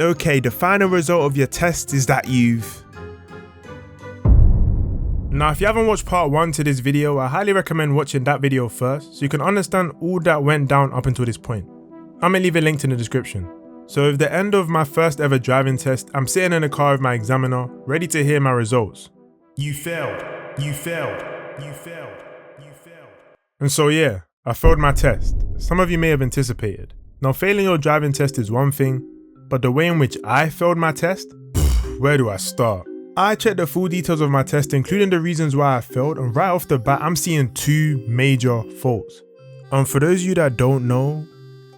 Okay, the final result of your test is that you've... Now, if you haven't watched part 1 to this video, I highly recommend watching that video first so you can understand all that went down up until this point. I'm gonna leave a link in the description. So at the end of my first ever driving test, I'm sitting in the car with my examiner, ready to hear my results. You failed, you failed, you failed, you failed. And so yeah, I failed my test. Some of you may have anticipated. Now, failing your driving test is one thing, but the way in which I failed my test? Where do I start? I checked the full details of my test, including the reasons why I failed, and right off the bat, I'm seeing 2 major faults. And for those of you that don't know,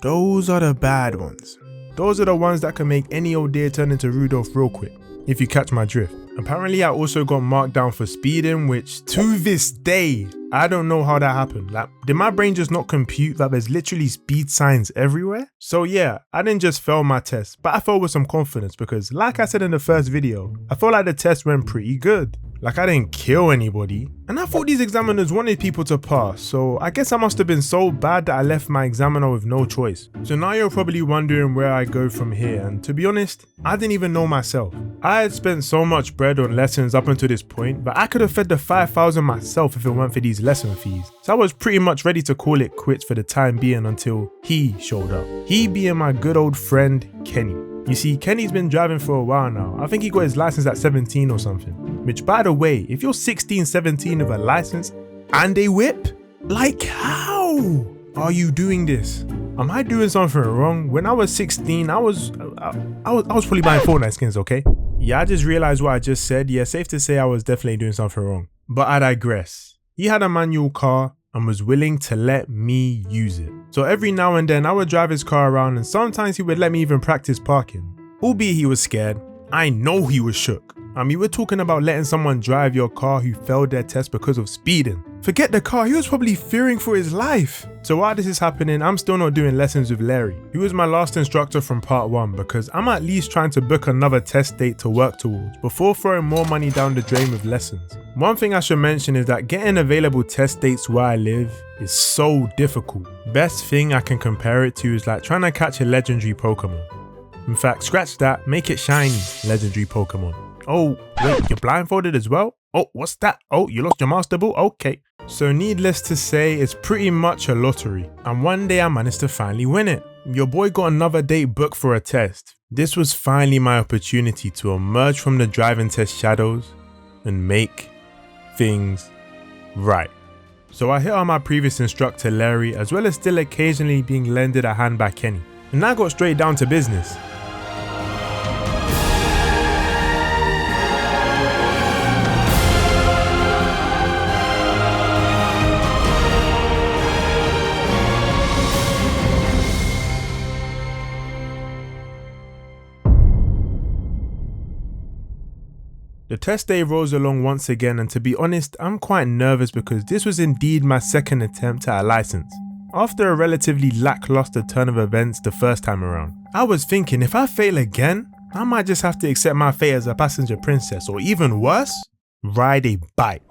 those are the bad ones. Those are the ones that can make any old deer turn into Rudolph real quick, if you catch my drift. Apparently, I also got marked down for speeding, which to this day, I don't know how that happened. Like, did my brain just not compute that there's literally speed signs everywhere? So yeah, I didn't just fail my test, but I failed with some confidence because, like I said in the first video, I felt like the test went pretty good. Like, I didn't kill anybody, and I thought these examiners wanted people to pass, so I guess I must have been so bad that I left my examiner with no choice. So now you're probably wondering where I go from here, and to be honest, I didn't even know myself. I had spent so much bread on lessons up until this point, but I could have fed the 5,000 myself if it weren't for these lesson fees. So I was pretty much ready to call it quits for the time being until he showed up. He being my good old friend, Kenny. You see, Kenny's been driving for a while now. I think he got his license at 17 or something. Which, by the way, if you're 16, 17 with a license and a whip, like how are you doing this? Am I doing something wrong? When I was 16, I was probably buying Fortnite skins, okay? Yeah, I just realized what I just said. Yeah, safe to say I was definitely doing something wrong. But I digress. He had a manual car and was willing to let me use it. So every now and then I would drive his car around, and sometimes he would let me even practice parking. Albeit he was scared. I know he was shook. I mean, we're talking about letting someone drive your car who failed their test because of speeding. Forget the car, he was probably fearing for his life. So while this is happening, I'm still not doing lessons with Larry, who was my last instructor from part 1, because I'm at least trying to book another test date to work towards before throwing more money down the drain with lessons. One thing I should mention is that getting available test dates where I live is so difficult. Best thing I can compare it to is like trying to catch a legendary Pokemon. In fact, scratch that, make it shiny, legendary Pokemon. Oh, wait, you're blindfolded as well? Oh, what's that? Oh, you lost your Master Ball? Okay. So needless to say, it's pretty much a lottery. And one day I managed to finally win it. Your boy got another date booked for a test. This was finally my opportunity to emerge from the driving test shadows and make things right. So I hit on my previous instructor Larry, as well as still occasionally being lended a hand by Kenny. And I got straight down to business. The test day rolls along once again, and to be honest, I'm quite nervous because this was indeed my second attempt at a license. After a relatively lackluster turn of events the first time around, I was thinking if I fail again, I might just have to accept my fate as a passenger princess, or even worse, ride a bike.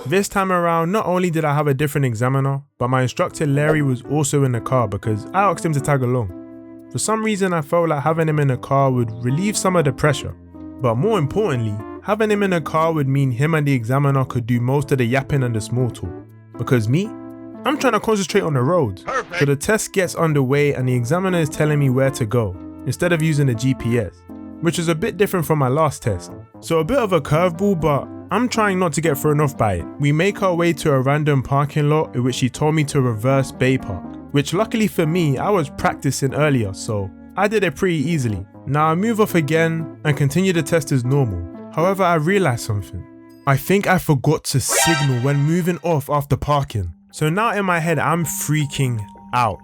This time around, not only did I have a different examiner, but my instructor Larry was also in the car because I asked him to tag along. For some reason, I felt like having him in the car would relieve some of the pressure, but more importantly, having him in a car would mean him and the examiner could do most of the yapping and the small talk. Because me, I'm trying to concentrate on the roads. Perfect. So the test gets underway and the examiner is telling me where to go, instead of using the GPS, which is a bit different from my last test. So a bit of a curveball, but I'm trying not to get thrown off by it. We make our way to a random parking lot in which he told me to reverse Bay Park, which luckily for me, I was practicing earlier, so I did it pretty easily. Now I move off again and continue the test as normal. However, I realized something. I think I forgot to signal when moving off after parking. So now in my head, I'm freaking out.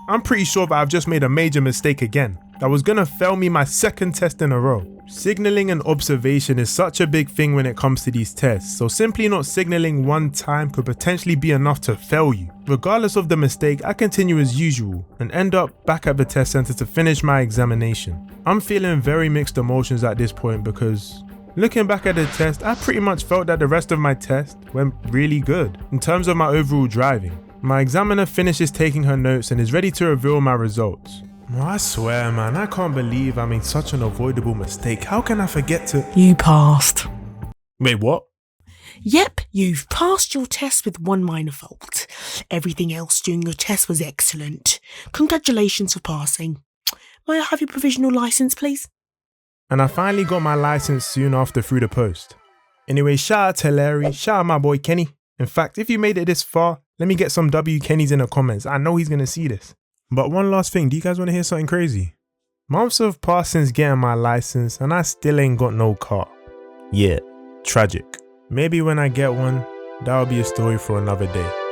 I'm pretty sure that I've just made a major mistake again. That was gonna fail me my second test in a row. Signaling and observation is such a big thing when it comes to these tests, so simply not signaling one time could potentially be enough to fail you. Regardless of the mistake, I continue as usual and end up back at the test center to finish my examination. I'm feeling very mixed emotions at this point because looking back at the test, I pretty much felt that the rest of my test went really good in terms of my overall driving. My examiner finishes taking her notes and is ready to reveal my results. I swear, man, I can't believe I made such an avoidable mistake. How can I forget to... You passed. Wait, what? Yep, you've passed your test with one minor fault. Everything else during your test was excellent. Congratulations for passing. May I have your provisional license, please? And I finally got my license soon after through the post. Anyway, shout out to Larry, shout out my boy Kenny. In fact, if you made it this far, let me get some W Kennys in the comments. I know he's gonna see this. But one last thing, do you guys want to hear something crazy? Months have passed since getting my license and I still ain't got no car. Yeah, tragic. Maybe when I get one, that'll be a story for another day.